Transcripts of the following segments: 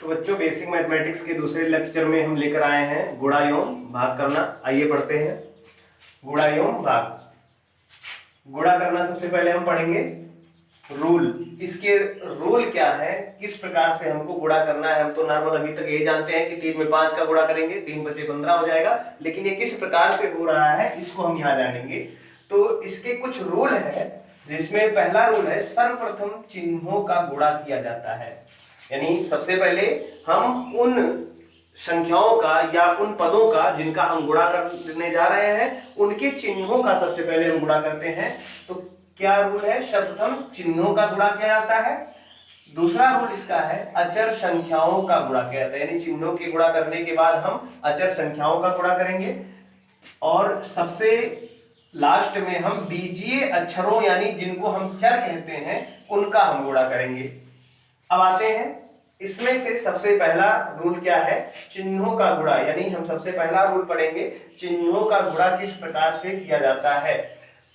बच्चों basic mathematics के दूसरे लेक्चर में हम लेकर आए हैं गुणा एवं भाग करना। आइए पढ़ते हैं गुणा एवं भाग। गुणा करना सबसे पहले हम पढ़ेंगे रूल। इसके रूल क्या है, किस प्रकार से हमको गुणा करना है। हम तो नॉर्मल अभी तक यही जानते हैं कि 3 में 5 का गुणा करेंगे 3 बचे 15 हो जाएगा, लेकिन ये किस प्रकार से हो रहा है इसको हम यहाँ जानेंगे। तो इसके कुछ रूल है, जिसमें पहला रूल है सर्वप्रथम चिन्हों का गुणा किया जाता है। यानी सबसे पहले हम उन संख्याओं का या उन पदों का जिनका हम गुणा करने जा रहे हैं उनके चिन्हों का सबसे पहले हम गुणा करते हैं। तो क्या रूल है, सर्वप्रथम चिन्हों का गुणा किया जाता है। दूसरा रूल इसका है अचर संख्याओं का गुणा किया जाता है, यानी चिन्हों के गुणा करने के बाद हम अचर संख्याओं का गुणा करेंगे। और सबसे लास्ट में हम बीजीय अक्षरों यानी जिनको हम चर कहते हैं उनका हम गुणा करेंगे। अब आते हैं इसमें से सबसे पहला रूल क्या है, चिन्हों का गुणा। यानी हम सबसे पहला रूल पढ़ेंगे चिन्हों का गुणा किस प्रकार से किया जाता है।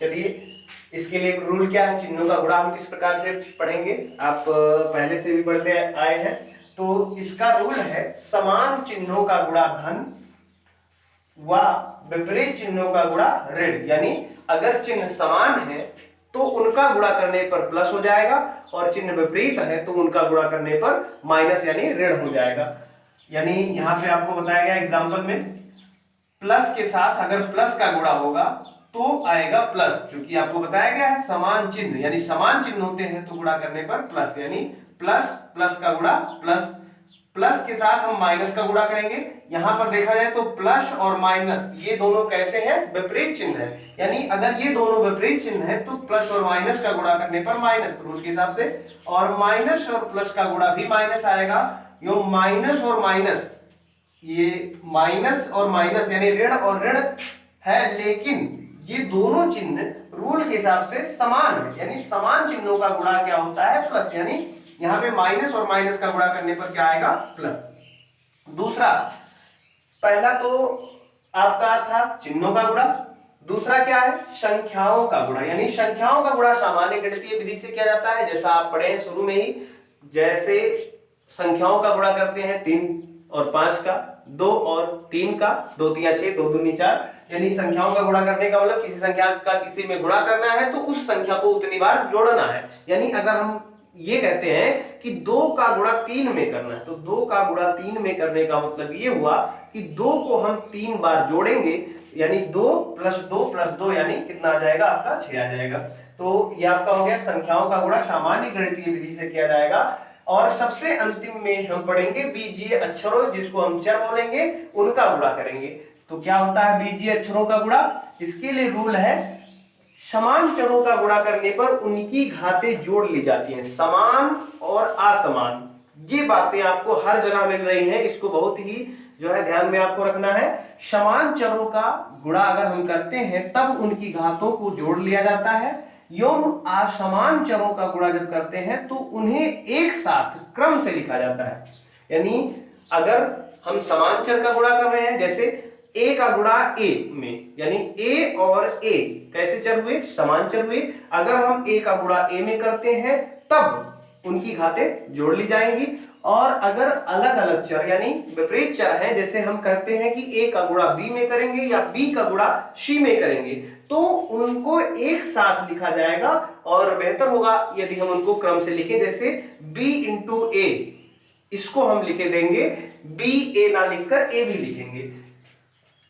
चलिए इसके लिए एक रूल क्या है, चिन्हों का गुणा हम किस प्रकार से पढ़ेंगे, आप पहले से भी पढ़ते आए हैं। तो इसका रूल है समान चिन्हों का गुणा धन व विपरीत चिन्हों का गुणा ऋण। यानी अगर चिन्ह समान है तो उनका गुणा करने पर प्लस हो जाएगा, और चिन्ह विपरीत है तो उनका गुणा करने पर माइनस यानी ऋण हो जाएगा। यानी यहाँ पे आपको बताया गया एग्जांपल में प्लस के साथ अगर प्लस का गुणा होगा तो आएगा प्लस, क्योंकि आपको बताया गया है समान चिन्ह यानी समान चिन्ह होते हैं तो गुणा करने पर प्लस, यानी प्लस प्लस का गुणा प्लस, प्लस के साथ हम माइनस का गुणा करेंगे। यहां पर देखा जाए तो प्लस और माइनस ये दोनों कैसे हैं, विपरीत चिन्ह है। यानी अगर ये दोनों विपरीत चिन्ह है तो प्लस और माइनस का गुणा करने पर माइनस रूल के हिसाब से, और माइनस और प्लस का गुणा भी माइनस आएगा। यो माइनस और माइनस, ये माइनस और माइनस यानी ऋण और ऋण है, लेकिन ये दोनों चिन्ह रूल के हिसाब से समान है। यानी समान चिन्हों का गुणा क्या होता है, प्लस। यानी यहां पे माइनस और माइनस का गुणा करने पर क्या आएगा, प्लस। दूसरा, पहला तो आपका था चिन्हों का गुणा, दूसरा क्या है संख्याओं का गुणा। यानी संख्याओं का गुणा सामान्य गणितीय विधि से किया जाता है, जैसा आप पढ़े हैं शुरू में ही। जैसे संख्याओं का गुणा करते हैं 3 और 5 का, 2 और 3 का, 2 3 6, 2 दूनी 4। यानी संख्याओं का गुणा करने का मतलब किसी संख्या का किसी में गुणा करना है तो उस संख्या को उतनी बार जोड़ना है। यानी अगर हम ये कहते हैं कि 2 का गुणा 3 में करना है तो 2 का गुणा 3 में करने का मतलब ये हुआ कि 2 को हम 3 बार जोड़ेंगे, यानी 2 + 2 + 2 यानी कितना आ जाएगा, आपका 6 आ जाएगा। तो ये आपका हो गया संख्याओं का गुणा सामान्य गणितीय विधि से किया जाएगा। और सबसे अंतिम में हम पढ़ेंगे बीजीय अक्षरों, जिसको हम चर बोलेंगे, उनका गुणा करेंगे। तो क्या होता है बीजीय अक्षरों का गुणा, इसके लिए रूल है समान चरों का गुणा करने पर उनकी घातें जोड़ ली जाती हैं, समान और असमान। ये बातें आपको हर जगह मिल रही हैं, इसको बहुत ही जो है ध्यान में आपको रखना है। समान चरों का गुणा अगर हम करते हैं तब उनकी घातों को जोड़ लिया जाता है, एवं असमान चरों का गुणा जब करते हैं तो उन्हें एक साथ क्रम से लिखा जाता है। यानी अगर हम समान चर का गुणा कर रहे हैं, जैसे a का गुणा a में, यानी a और a कैसे चर हुए, समान चर हुए। अगर हम a का गुणा a में करते हैं तब उनकी घातें जोड़ ली जाएंगी। और अगर अलग अलग चर यानी विपरीत चर हैं, जैसे हम कहते हैं कि a का गुणा b में करेंगे या b का गुणा c में करेंगे, तो उनको एक साथ लिखा जाएगा। और बेहतर होगा यदि हम उनको क्रम से लिखें, जैसे b × a, इसको हम लिखे देंगे b a ना लिखकर a भी लिखेंगे।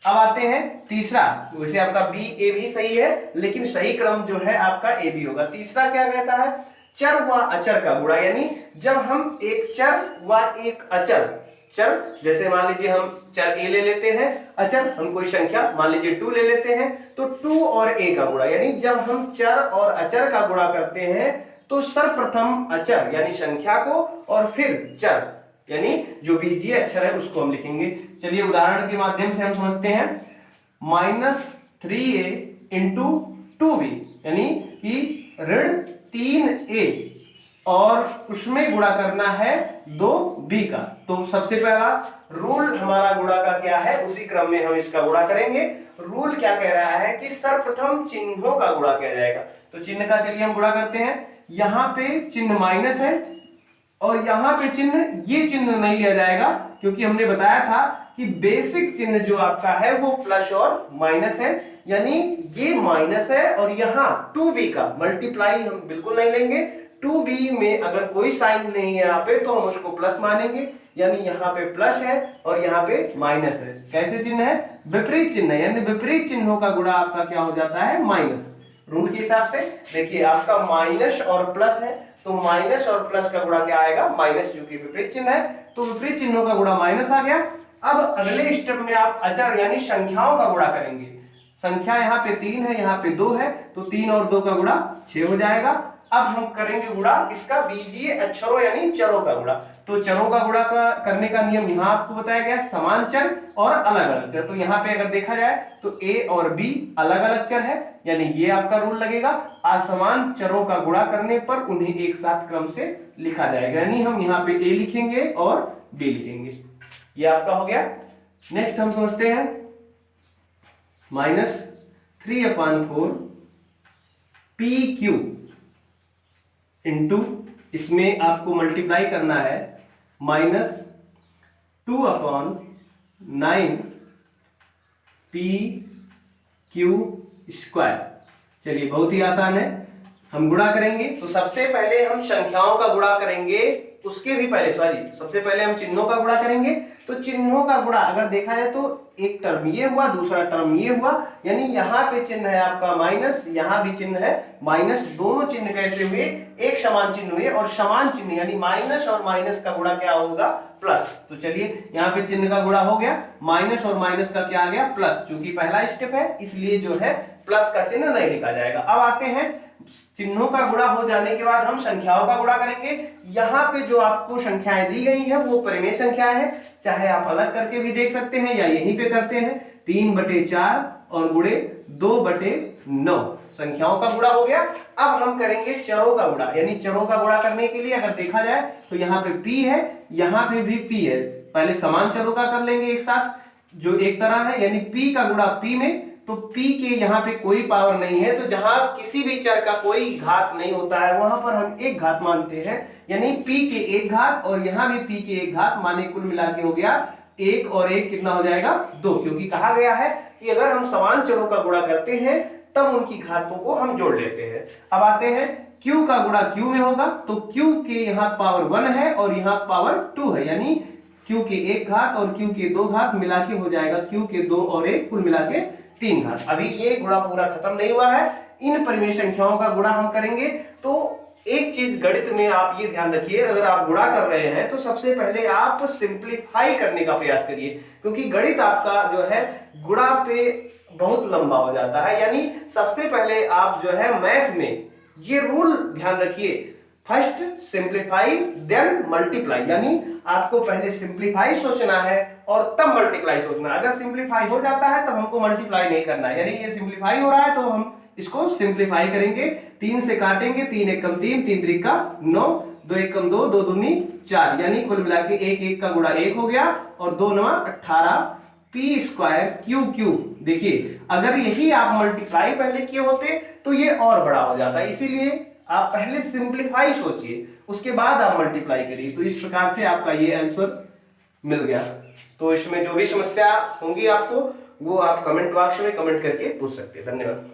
अब आते हैं तीसरा, वैसे आपका बी ए भी सही है लेकिन सही क्रम जो है आपका ए बी होगा। तीसरा क्या कहता है, चर व अचर का गुणा। यानी जब हम एक चर व एक अचर, चर जैसे मान लीजिए हम चर ए ले लेते हैं, अचर हम कोई संख्या मान लीजिए 2 ले लेते हैं, तो 2 और ए का गुणा। यानी जब हम चर और अचर का गुणा करते हैं तो सर्वप्रथम अचर यानी संख्या को और फिर चर यानी जो बीजीय अक्षर है उसको हम लिखेंगे। चलिए उदाहरण के माध्यम से हम समझते हैं। -3a × 2b, यानी कि ऋण 3a और उसमें गुणा करना है 2b का। तो सबसे पहला रूल हमारा गुणा का क्या है, उसी क्रम में हम इसका गुणा करेंगे। रूल क्या कह रहा है कि सर्वप्रथम चिन्हों का गुणा किया जाएगा। तो चिन्ह का चलिए हम गुणा करते हैं। यहां पे चिन्ह माइनस है और यहां पे चिन्ह, ये चिन्ह नहीं लिया जाएगा क्योंकि हमने बताया था कि बेसिक चिन्ह जो आपका है वो प्लस और माइनस है, यानी ये माइनस है और यहाँ 2b का मल्टीप्लाई हम बिल्कुल नहीं लेंगे। 2b में अगर कोई साइन नहीं है यहाँ पे तो हम उसको प्लस मानेंगे, यानी यहाँ पे प्लस है और यहाँ पे माइनस है। कैसे चिन्ह है? विपरीत चिन्ह है, यानी विपरीत चिन्हों का गुणा आपका क्या हो जाता है? माइनस। रूल के हिसाब से देखिए आपका माइनस और प्लस है तो माइनस और प्लस का गुणा क्या आएगा? माइनस, जो कि विपरीत चिन्ह है तो विपरीत चिन्हों का गुणा माइनस आ गया। अब अगले स्टेप में आप अचर यानी संख्याओं का गुणा करेंगे। संख्या यहाँ पे 3 है, यहाँ पे 2 है तो 3 और 2 का गुणा 6 हो जाएगा। अब हम करेंगे गुणा किसका? बीजीय अक्षरों यानी चरों का गुणा। तो चरों का गुणा करने का नियम यहाँ आपको बताया गया, समान चर और अलग अलग चर। तो यहाँ पे अगर देखा जाए तो ए और बी अलग अलग चर है, यानी ये आपका रूल लगेगा। असमान चरों का गुणा करने पर उन्हें एक साथ क्रम से लिखा जाएगा, यानी हम यहाँ पे ए लिखेंगे और बी लिखेंगे। ये आपका हो गया। नेक्स्ट हम समझते हैं -3/4 PQ इंटू, इसमें आपको मल्टीप्लाई करना है -2/9 PQ स्क्वायर। चलिए बहुत ही आसान है, हम गुणा करेंगे। तो सबसे पहले हम संख्याओं का गुणा करेंगे, उसके भी पहले सबसे पहले हम चिन्हों का गुणा करेंगे। तो चिन्हों का गुणा अगर देखा जाए तो एक टर्म ये हुआ, दूसरा टर्म ये हुआ, यानी यहाँ पे चिन्ह है आपका माइनस, यहाँ भी चिन्ह है माइनस। दोनों चिन्ह कैसे हुए? एक समान चिन्ह हुए, और समान चिन्ह यानी माइनस और माइनस का गुणा क्या होगा? प्लस। तो चलिए यहाँ पे चिन्ह का गुणा हो गया, माइनस और माइनस का क्या आ गया? प्लस। चूंकि पहला स्टेप है इसलिए जो है प्लस का चिन्ह नहीं लिखा जाएगा। अब आते हैं चिन्हों का गुणा हो जाने के बाद हम संख्याओं का गुणा करेंगे। यहाँ पे जो आपको संख्याएं दी गई है वो परिमेय संख्याएं हैं, चाहे आप अलग करके भी देख सकते हैं या यहीं पे करते हैं। 3/4 और गुणे 2/9 संख्याओं का गुणा हो गया। अब हम करेंगे चरों का गुणा, यानी चरों का गुणा करने के लिए अगर देखा जाए तो यहाँ पे p है, यहाँ पे भी p है। पहले समान चरों का कर लेंगे एक साथ जो एक तरह है, यानी p का गुणा p में। तो p के यहाँ पे कोई पावर नहीं है, तो जहां किसी भी चर का कोई घात नहीं होता है वहां पर हम एक घात मानते हैं, यानी p के एक घात और यहाँ भी p के एक घात, माने कुल मिला के हो गया 1 और 1 कितना हो जाएगा? 2, क्योंकि कहा गया है कि अगर हम समान चरों का गुणा करते हैं तब उनकी घातों को हम जोड़ लेते हैं। अब आते हैं q का गुणा q में होगा, तो q के यहाँ पावर 1 है और यहाँ पावर 2 है, यानी q के एक घात और q के 2 घात मिला के हो जाएगा q के 2 और 1 कुल मिला के 3 घात। अभी ये गुणा पूरा खत्म नहीं हुआ है, इन परिमेय संख्याओं का गुणा हम करेंगे। तो एक चीज गणित में आप ये ध्यान रखिए, अगर आप गुणा कर रहे हैं तो सबसे पहले आप सिंप्लीफाई करने का प्रयास करिए, क्योंकि गणित आपका जो है गुणा पे बहुत लंबा हो जाता है। यानी सबसे पहले आप जो है मैथ में ये रूल ध्यान रखिए, फर्स्ट सिंप्लीफाई देन मल्टीप्लाई, यानी आपको पहले सिंप्लीफाई सोचना है और तब मल्टीप्लाई सोचना है। अगर सिंप्लीफाई हो जाता है तब हमको मल्टीप्लाई नहीं करना है, यानी ये सिंप्लीफाई हो रहा है तो हम इसको सिंप्लीफाई करेंगे। 3 से काटेंगे, 3 एकम 3, 3 त्रिका 9, 2 एकम 2, 2 दूनी 4, यानी कुल मिला के 1 1 का गुणा 1 हो गया और 2 9 18 p स्क्वायर QQ। देखिए अगर यही आप मल्टीप्लाई पहले किए होते तो ये और बड़ा हो जाता, इसीलिए आप पहले सिंप्लीफाई सोचिए उसके बाद आप मल्टीप्लाई करिए। तो इस प्रकार से आपका ये आंसर मिल गया। तो इसमें जो भी समस्या होंगी आपको वो आप कमेंट बॉक्स में कमेंट करके पूछ सकते हैं। धन्यवाद।